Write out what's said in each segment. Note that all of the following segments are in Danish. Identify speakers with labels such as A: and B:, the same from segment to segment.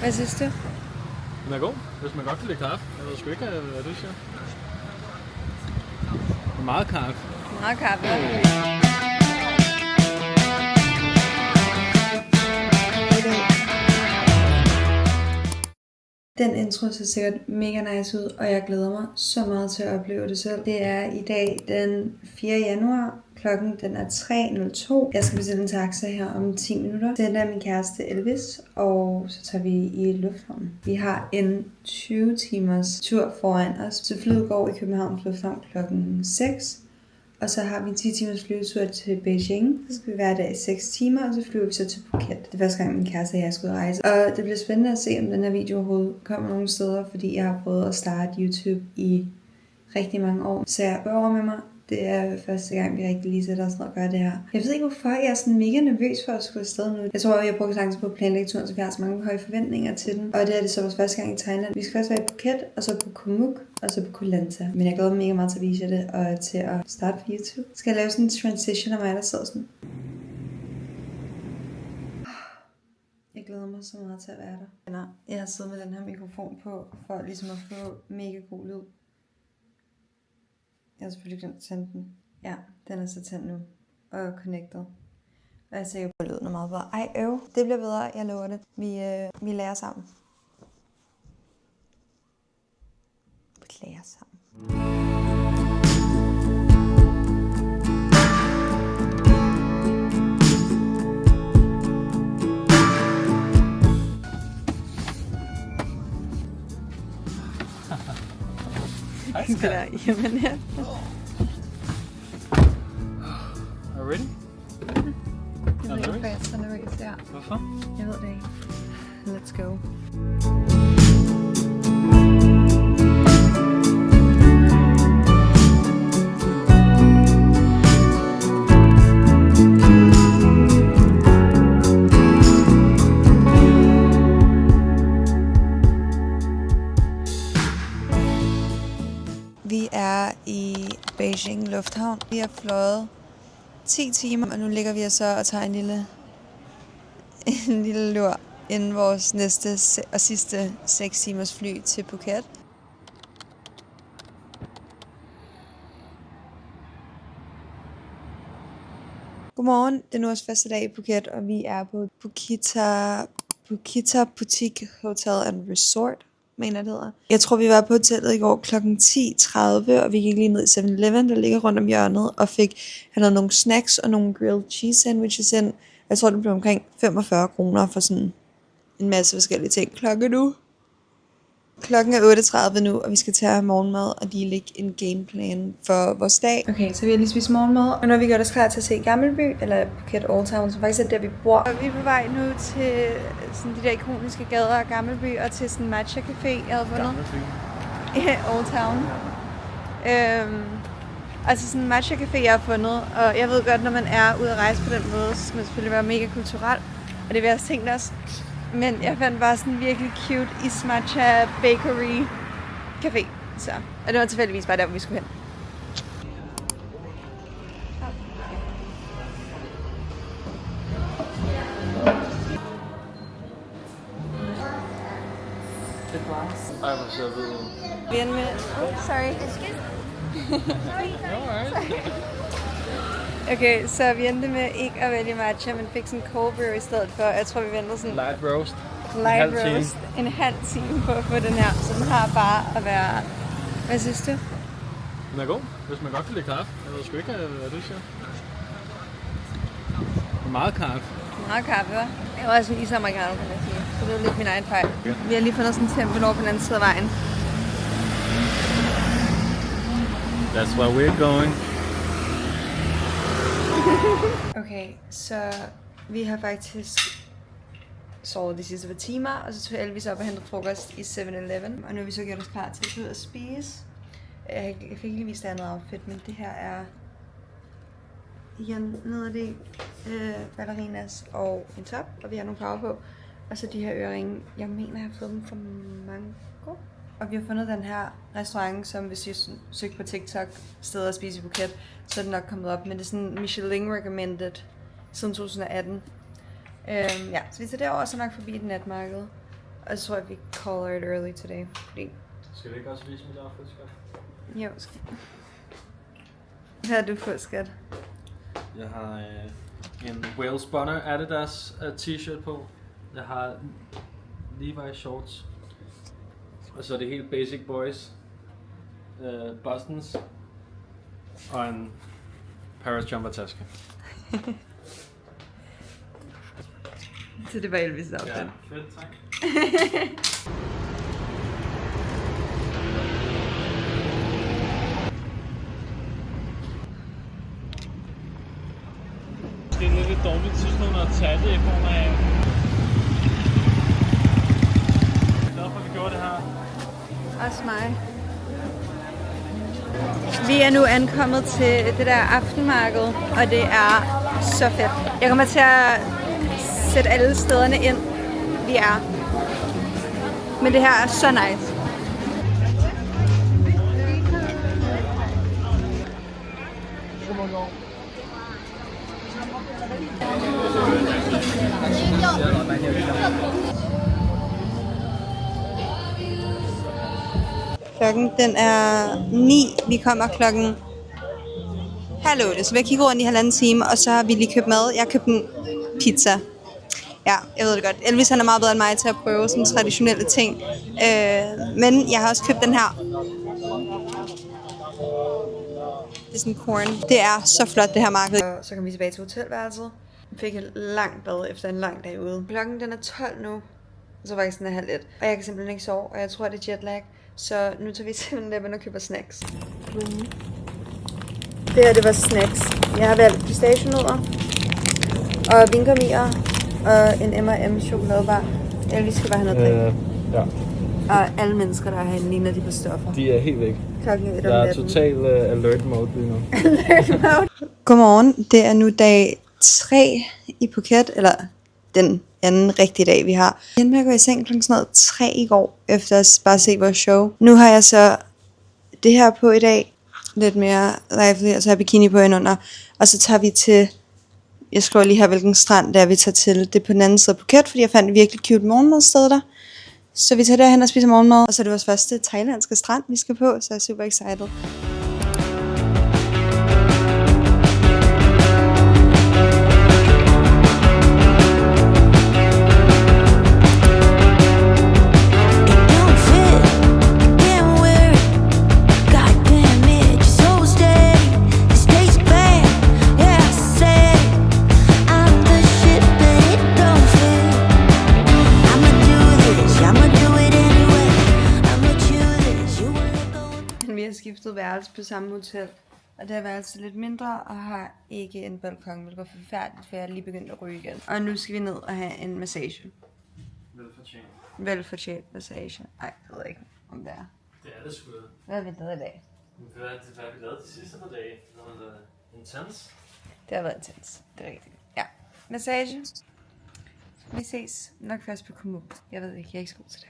A: Hvad synes du?
B: Den er god, hvis man godt kan lide kaffe. Jeg ved sgu ikke, hvad du siger. Meget kaffe.
A: Meget kaffe. Den intro ser sikkert mega nice ud, og jeg glæder mig så meget til at opleve det selv. Det er i dag den 4. januar. Klokken den er 3:02. Jeg skal bestille en taxa her om 10 minutter. Det er min kæreste Elvis, og så tager vi i lufthavnen. Vi har en 20 timers tur foran os. Så flyet går i Københavns Lufthavn klokken 6. Og så har vi en 10 timers flyvetur til Beijing. Så skal vi være der i 6 timer, og så flyver vi så til Phuket. Det er første gang, min kæreste og jeg skal ud og rejse. Og det bliver spændende at se, om den her video overhovedet kommer nogle steder, fordi jeg har prøvet at starte YouTube i rigtig mange år. Så jeg øver med mig. Det er første gang, vi rigtig lige sætter os ned og gør det her. Jeg ved ikke, hvorfor jeg er sådan mega nervøs for at skulle afsted nu. Jeg tror, at jeg har brugt lang tid på at planlægge turen, så vi har så mange høje forventninger til den. Og det er det så vores første gang i Thailand. Vi skal først være i Phuket, og så på Koh Muk, og så på Koh Lanta. Men jeg glæder mig mega meget til at vise jer det, og til at starte på YouTube. Skal jeg lave sådan en transition af mig, der sidder sådan. Jeg glæder mig så meget til at være der. Jeg har siddet med den her mikrofon på, for ligesom at få mega god lyd. Jeg har selvfølgelig glemt at tænde den. Ja, den er så tændt nu. Og connected. Og jeg er sikker på, at lyden er meget bedre. Ej, det bliver bedre. Jeg lover det. Vi lærer sammen. Vi lærer sammen.
B: Hej,
A: Jamen ja.
B: Are you ready?
A: Jeg ved ikke, hvorfor jeg er så nervøs der.
B: Hvorfor?
A: Jeg ved det ikke. Let's go. Vi er i Beijing Lufthavn. Vi har fløjet 10 timer, og nu ligger vi så og tager en lille lur inden vores næste og sidste 6 timers fly til Phuket. Godmorgen, det er nu vores første dag i Phuket, og vi er på Bukita Boutique Hotel and Resort, mener det hedder. Jeg tror, vi var på hotellet i går kl. 10:30, og vi gik lige ned i 7-Eleven, der ligger rundt om hjørnet, og han havde nogle snacks og nogle grilled cheese sandwiches ind. Jeg tror, det blev omkring 45 kroner for sådan en masse forskellige ting. Klokken er 8:30 nu, og vi skal tage morgenmad og lige lægge en gameplan for vores dag. Okay, så vi har lige spist morgenmad, og nu har vi gjort os klar til at se Gammelby, eller Phuket Old Town, som faktisk er der, vi bor. Og vi er på vej nu til sådan de der ikoniske gader af Gammelby, og til sådan en matcha café, jeg havde fundet. Old Town. Altså sådan en matcha café, jeg har fundet, og jeg ved godt, når man er ude at rejse på den måde, så skal man selvfølgelig være mega kulturel, og det vil jeg også tænkt os. Men jeg fandt bare sådan en virkelig cute Ismatcha Bakery Café. Så. Og det var tilfældigvis bare der, hvor vi skulle hen.
B: Ej, hvor ser ved.
A: Vi er med... sorry. Okay, så vi endte med ikke at vælge matcha, men fik sådan cold brew i stedet for. Jeg tror, vi ventede sådan...
B: Light roast.
A: En halv time på at få den her, så den har bare at være... Hvad synes du?
B: Den er god, hvis man godt kan lide kaffe. Jeg ved sgu ikke, hvad du siger. Meget kaffe.
A: Meget kaffe, hva'? Jeg var også en isamericano, kan jeg sige. Så det var lidt min egen fejl. Ja. Vi har lige fundet sådan en tempel over på den anden side af vejen.
B: That's where we're going.
A: Okay, så vi har faktisk sovet de sidste par timer, og så tog Elvis op og hentede frokost i 7-Eleven. Og nu har vi så gjort os klar til at ud og spise. Jeg fik lige vist andet outfit, men det her er igen nede af det ballerinas og en top, og vi har nogle farver på. Og så de her øreringe, jeg mener jeg har fået dem fra Mango. Og vi har fundet den her restaurant, som hvis I søger på TikTok steder at spise i Phuket, så er den nok kommet op. Men det er sådan Michelin recommended siden 2018. Ja, så vi tager derover så nok forbi et natmarked. Og så tror jeg, vi caller it early today. Fordi...
B: Skal vi ikke også vise mit outfit, skat?
A: Jo, skat. Hvad har du fået, skat?
B: Jeg har en Wales Bonner Adidas t-shirt på. Jeg har Levi's shorts. Og så er det helt basic boys. Bostons. Og en Paris jumper taske.
A: Så det var Elvis' outfit.
B: Ja, fedt, tak. Det er lidt dårligt tidspunkt at tage det i form af... Derfor vi gjorde det her.
A: Også mig. Vi er nu ankommet til det der aftenmarked, og det er så fedt. Jeg kommer til at sætte alle stederne ind, vi er. Men det her er så nice. Klokken den er 9. Vi kommer klokken 7:30, så vi kigger rundt i 1,5 time, og så har vi lige købt mad. Jeg har købt en pizza. Ja, jeg ved det godt. Elvis han er meget bedre end mig til at prøve sådan traditionelle ting. Men jeg har også købt den her. Det er sådan corn. Det er så flot, det her marked. Og så kom vi tilbage til hotelværelset. Vi fik et langt bad efter en lang dag ude. Klokken den er 12 nu. Og så var jeg sådan 1:30. Og jeg kan simpelthen ikke sove, og jeg tror, det er jetlag. Så nu tager vi til 7-Eleven og køber snacks. Det her, det var snacks. Jeg har valgt pistachienødder og vingummier og en M&M chokoladebar. Eller vi skal bare have noget drik.
B: Ja.
A: Og alle mennesker, der er herinde, ligner de på stoffer.
B: De er helt væk.
A: Klokken 1 om
B: Jeg er
A: natten.
B: total alert mode lige nu.
A: Alert mode. Godmorgen. Det er nu dag 3 i Phuket, eller den anden rigtige dag, vi har. Jeg endte med at gå i seng klokken 3 i går, efter at bare se vores show. Nu har jeg så det her på i dag, lidt mere lively, og så har jeg bikini på indenunder. Og så tager vi til, jeg skriver lige her, hvilken strand det er, vi tager til. Det er på den anden side af Phuket, fordi jeg fandt et virkelig cute morgenmadsted der. Så vi tager derhen og spiser morgenmad, og så er det vores første thailandske strand, vi skal på, så jeg er super excited. Skiftet værelse på samme hotel, og det har værelse lidt mindre og har ikke en balkon, hvilket var forfærdeligt, for jeg er lige begyndt at ryge igen. Og nu skal vi ned og have en massage.
B: Velfortjent.
A: Velfortjent massage. Ej, jeg ved ikke, om det er.
B: Det er det sgu da.
A: Hvad har vi lavet i dag?
B: Hvad har vi lavet de sidste par dage? Noget intens?
A: Det har været intens, det er rigtigt. Ja, massage. Vi ses nok først på Kumuk. Jeg ved ikke, jeg er ikke så god til det.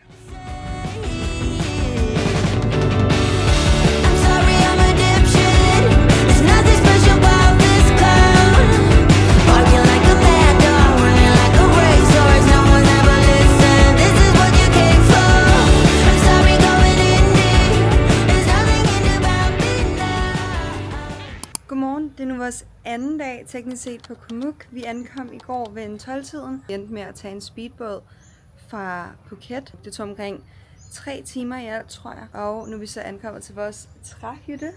A: Godmorgen, det er nu vores anden dag teknisk set på Kumuk. Vi ankom i går ved en 12-tiden. Vi endte med at tage en speedbåd fra Phuket. Det tog omkring 3 timer i alt, tror jeg. Og nu er vi så ankommet til vores træhytte.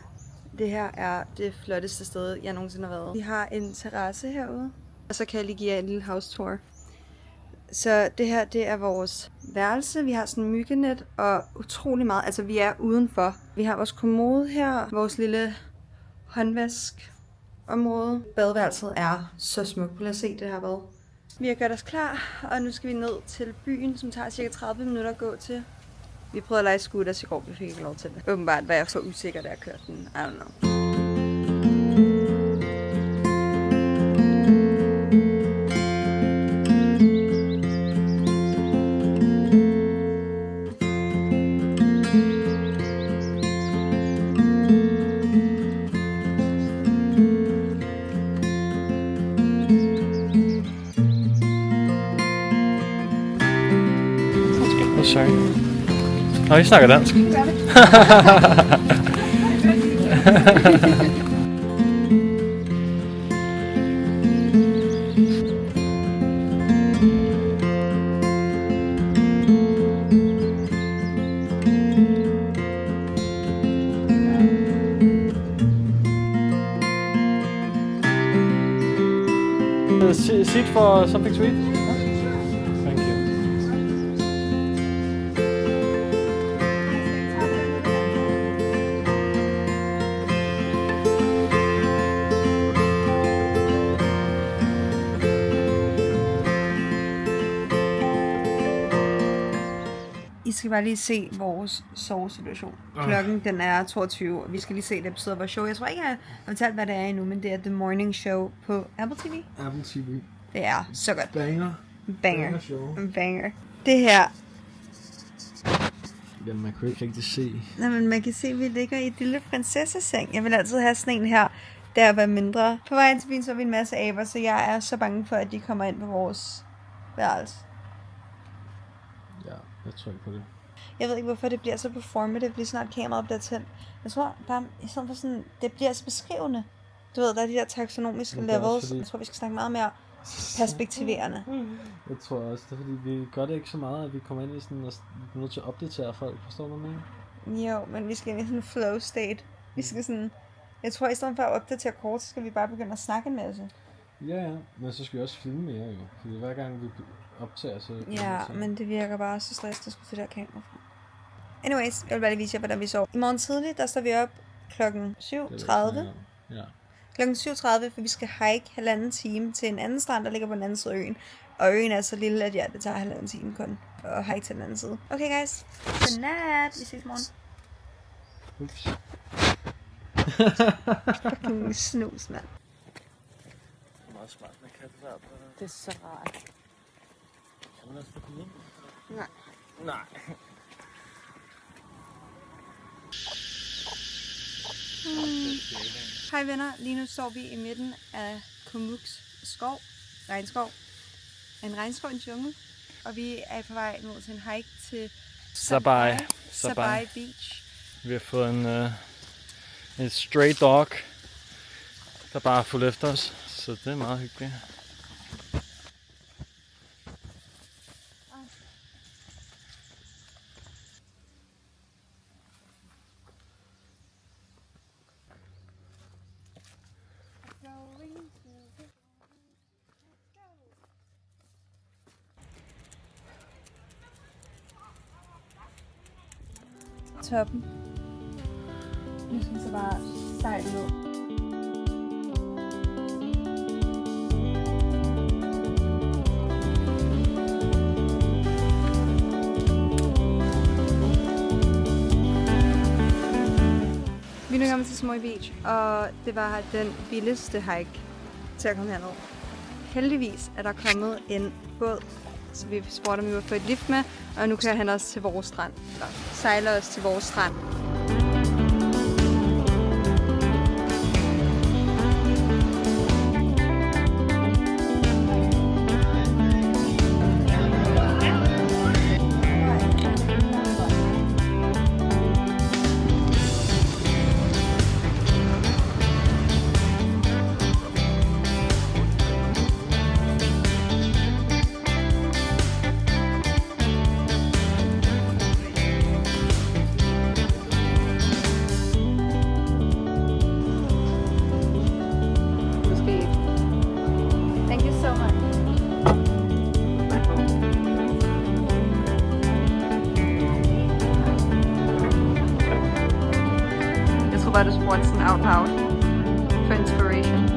A: Det her er det flotteste sted, jeg nogensinde har været. Vi har en terrasse herude. Og så kan jeg lige give jer en lille house tour. Så det her, det er vores værelse. Vi har sådan en myggenet og utrolig meget. Altså, vi er udenfor. Vi har vores kommode her. Vores lille håndvaskområde. Badeværelset er så smukt. Lad os se det her bad. Vi har gjort os klar, og nu skal vi ned til byen, som tager cirka 30 minutter at gå til. Vi prøvede at lege scooters i går, vi fik ikke lov til det. Åbenbart var jeg så usikker, da jeg kørte den. I don't know.
B: Oh, sorry. Nå, I snakker dansk. Seat for something to eat? Thank you.
A: I skal bare lige se vores sovesituation. Klokken den er 22, og vi skal lige se det episode af vores show. Jeg tror ikke, jeg har fortalt, hvad det er endnu, men det er The Morning Show på Apple TV.
B: Apple TV.
A: Det er så godt.
B: Banger.
A: Banger.
B: Show.
A: Banger. Det her.
B: Jamen, man kunne ikke rigtig se.
A: Nej, men man kan se, at vi ligger i et lille prinsesseseng. Jeg vil altid have sådan en her, der var mindre. På vejen til byen så er vi en masse aber, så jeg er så bange for, at de kommer ind på vores værelse.
B: Ja, jeg tror ikke på det.
A: Jeg ved ikke, hvorfor det bliver så performative, lige snart kameraet bliver tændt. Jeg tror bare, i stedet for sådan, det bliver så beskrivende. Du ved, der er de der taksonomiske levels. Jeg tror, vi skal snakke meget mere perspektiverende.
B: Jeg tror også, det er fordi, vi gør det ikke så meget, at vi kommer ind i sådan, og vi er nødt til at opdatere folk. Forstår du, hvad jeg mener?
A: Jo, men vi skal ind i sådan en flow state. Vi skal sådan, jeg tror, i stedet for at opdatere kort, så skal vi bare begynde at snakke en masse.
B: Ja, men så skal vi også filme mere jo. Fordi hver gang vi optager, så...
A: Ja, men det virker bare så stress, der skulle det der kamera fra. Anyways, jeg vil bare lige vise jer, hvordan vi sover. I morgen tidlig, der står vi op klokken 7.30.
B: Ja.
A: Klokken 7.30, for vi skal hike 1,5 time til en anden strand, der ligger på den anden side af øen. Og øen er så lille, at ja, det tager 1,5 time kun at hike til den anden side. Okay guys, godnat. Vi ses i morgen.
B: Ups.
A: Fucking snus, mand.
B: Det er meget smart med katte der.
A: Det er så rart.
B: Kan man også få komme ind?
A: Nej.
B: Nej.
A: Hej venner, lige nu står vi i midten af Komuks skov, regnskov. En regnskov, en jungle. Og vi er på vej ned til en hike til Sabai Beach.
B: Vi har fået en stray dog, der bare har fulgt efter os. Så det er meget hyggeligt.
A: Toppen. Nu skal vi så bare sejle ned. Vi er nu kommet til Sabai Beach, og det var den vildeste hike til at komme herned. Heldigvis er der kommet en båd, så vi spurgte, om vi var få et lift med, og nu kører han os til vores strand. Eller sejler os til vores strand. I just want some out for inspiration.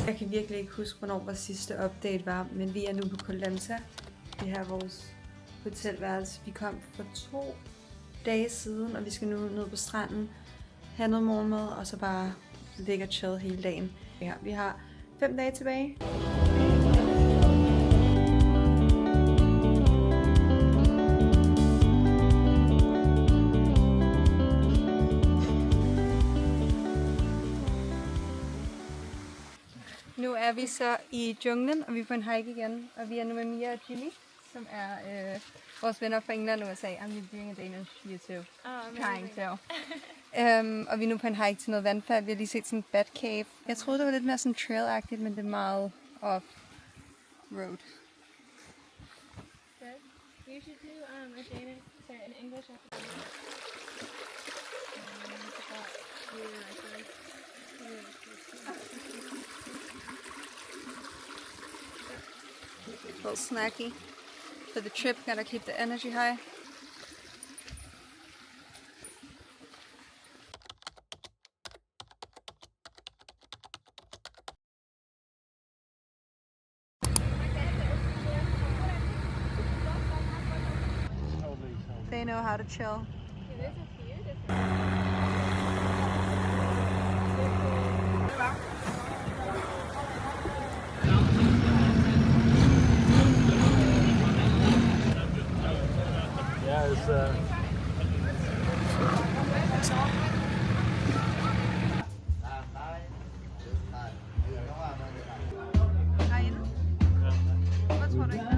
A: Jeg kan virkelig ikke huske, hvornår vores sidste update var, men vi er nu på Koh Lanta. Det her er vores hotelværelse. Vi kom for 2 dage siden, og vi skal nu ned på stranden, have noget morgenmad, og så bare ligge og chill hele dagen. Ja, vi har 5 dage tilbage. er vi så i junglen, og vi er på en hike igen. Og vi er nu med Mia og Jilly, som er vores venner fra England og USA. I'm doing a Danish YouTube. Trying to. Og vi er nu på en hike til noget vandfald. Vi har lige set sådan en bat cave. Jeg troede, det var lidt mere sådan trail-agtigt, men det er meget off-road.
C: You should do a Danish, sorry, an English episode.
A: A little snacky for the trip. Gotta keep the energy high. They know how to chill.
C: There's a few different.
B: Yeah, it's
A: Hvad tror du ikke?